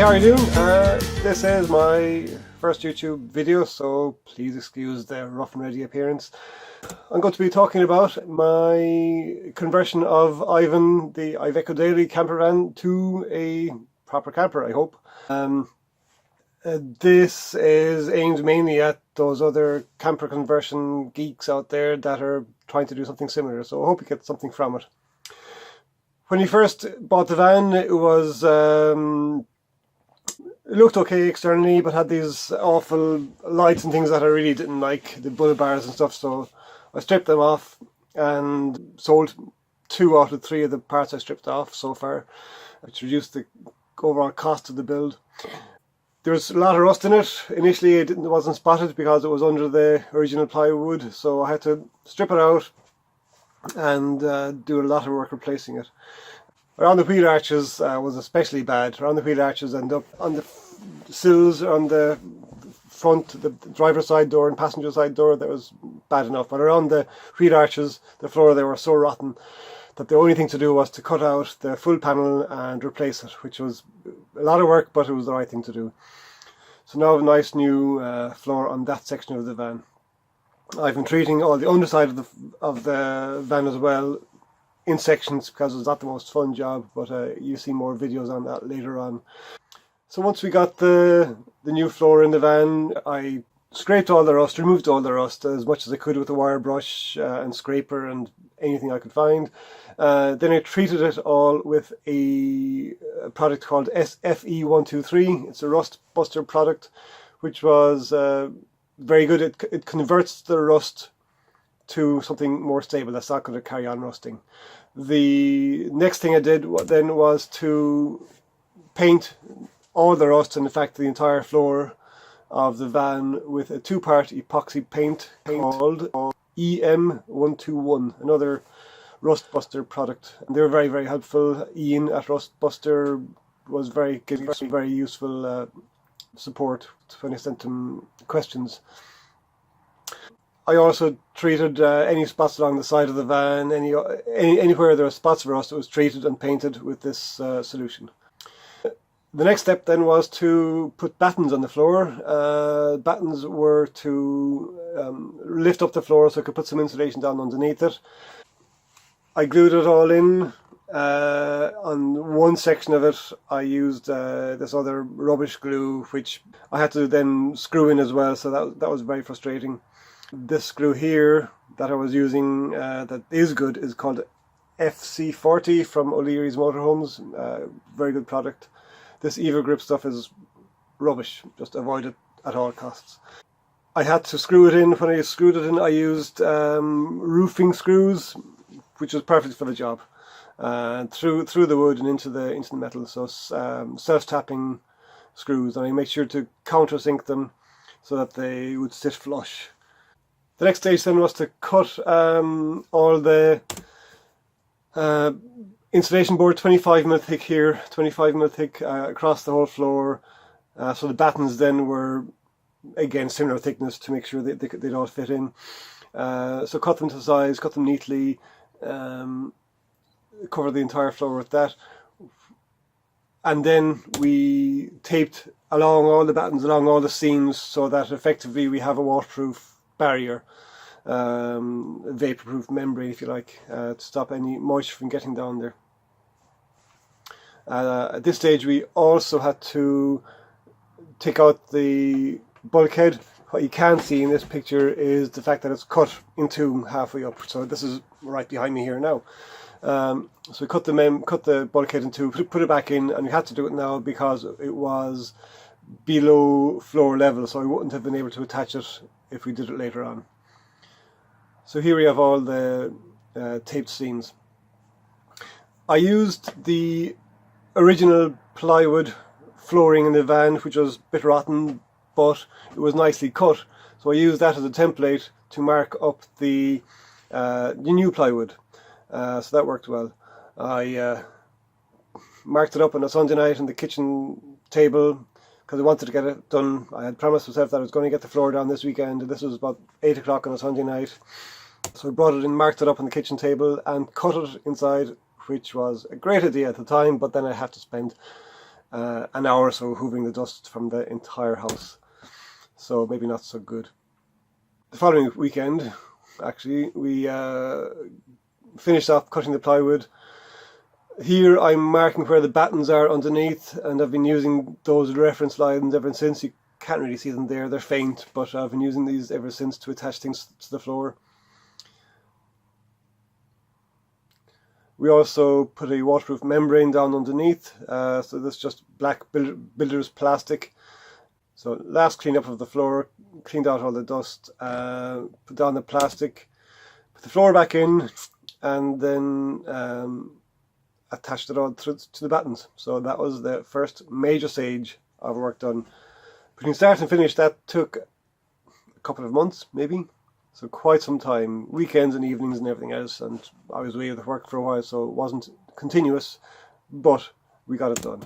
how are you doing? This is my first YouTube video, so please excuse the rough and ready appearance. I'm going to be talking about my conversion of Ivan, the Iveco Daily camper van, to a proper camper, I hope. This is aimed mainly at those other camper conversion geeks out there that are trying to do something similar, so I hope you get something from it. When you first bought the van, it was it looked okay externally, but had these awful lights and things that I really didn't like, the bullet bars and stuff, so I stripped them off and sold 2 out of 3 of the parts I stripped off so far, which reduced the overall cost of the build. There's a lot of rust in it. Initially it wasn't spotted because it was under the original plywood, so I had to strip it out and do a lot of work replacing it. Around the wheel arches was especially bad. Around the wheel arches and up on the sills on the front, the driver's side door and passenger side door, that was bad enough. But around the wheel arches, the floor, they were so rotten that the only thing to do was to cut out the full panel and replace it, which was a lot of work, but it was the right thing to do. So now I have a nice new floor on that section of the van. I've been treating all the underside of the van as well in sections because it's not the most fun job, but you'll see more videos on that later on. So once we got the new floor in the van, I scraped all the rust, removed all the rust as much as I could with a wire brush and scraper and anything I could find. Then I treated it all with a product called FE123. It's a rust buster product, which was very good. It converts the rust to something more stable that's not going to carry on rusting. The next thing I did then was to paint all the rust, and in fact the entire floor of the van, with a 2-part epoxy paint called EM121, another rust buster product. And they were very, very helpful. Ian at Rust Buster was giving very useful support when I sent him questions. I also treated any spots along the side of the van, anywhere there were spots of rust, it was treated and painted with this solution. The next step then was to put battens on the floor. Battens were to lift up the floor so I could put some insulation down underneath it. I glued it all in. On one section of it I used this other rubbish glue, which I had to then screw in as well, so that was very frustrating. This screw here that I was using that is good is called FC40 from O'Leary's Motorhomes. Very good product. This evo-grip stuff is rubbish, just avoid it at all costs. I had to screw it in. When I screwed it in, I used roofing screws, which was perfect for the job, through the wood and into the metal. So self-tapping screws, and I made sure to countersink them so that they would sit flush. The next stage then was to cut all the insulation board, 25mm thick here, 25mm thick across the whole floor. So the battens then were, again, similar thickness to make sure they'd all fit in. So cut them to size, cut them neatly, cover the entire floor with that. And then we taped along all the battens, along all the seams, so that effectively we have a waterproof barrier, vapor-proof membrane, if you like, to stop any moisture from getting down there. At this stage we also had to take out the bulkhead. What you can't see in this picture is the fact that it's cut in two halfway up, so this is right behind me here now. So we cut the bulkhead in two, put it back in, and we had to do it now because it was below floor level, so I wouldn't have been able to attach it if we did it later on. So here we have all the taped seams. I used the original plywood flooring in the van, which was a bit rotten, but it was nicely cut, so I used that as a template to mark up the new plywood, so that worked well. I marked it up on a Sunday night on the kitchen table because I wanted to get it done. I had promised myself that I was going to get the floor down this weekend, and this was about 8 o'clock on a Sunday night. So I brought it in, marked it up on the kitchen table and cut it inside, which was a great idea at the time, but then I had to spend an hour or so hoovering the dust from the entire house. So maybe not so good. The following weekend, actually, we finished off cutting the plywood. Here I'm marking where the battens are underneath, and I've been using those reference lines ever since. You can't really see them there, they're faint, but I've been using these ever since to attach things to the floor. We also put a waterproof membrane down underneath, so this is just black builder's plastic. So last clean up of the floor, cleaned out all the dust, put down the plastic, put the floor back in, and then attached it all to the battens. So that was the first major stage of work done. Between start and finish, that took a couple of months, maybe. So quite some time, weekends and evenings and everything else. And I was away with work for a while, so it wasn't continuous, but we got it done.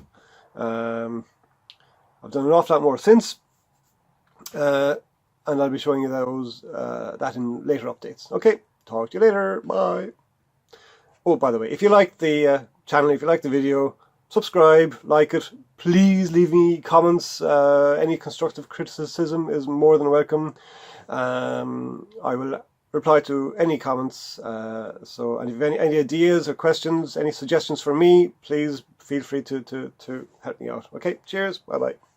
I've done an awful lot more since, and I'll be showing you that in later updates. Okay, talk to you later. Bye. Oh, by the way, if you like the channel, if you like the video, subscribe, like it. Please leave me comments. Any constructive criticism is more than welcome. I will reply to any comments. And if you have any ideas or questions, any suggestions for me, please feel free to help me out. Okay, cheers. Bye bye.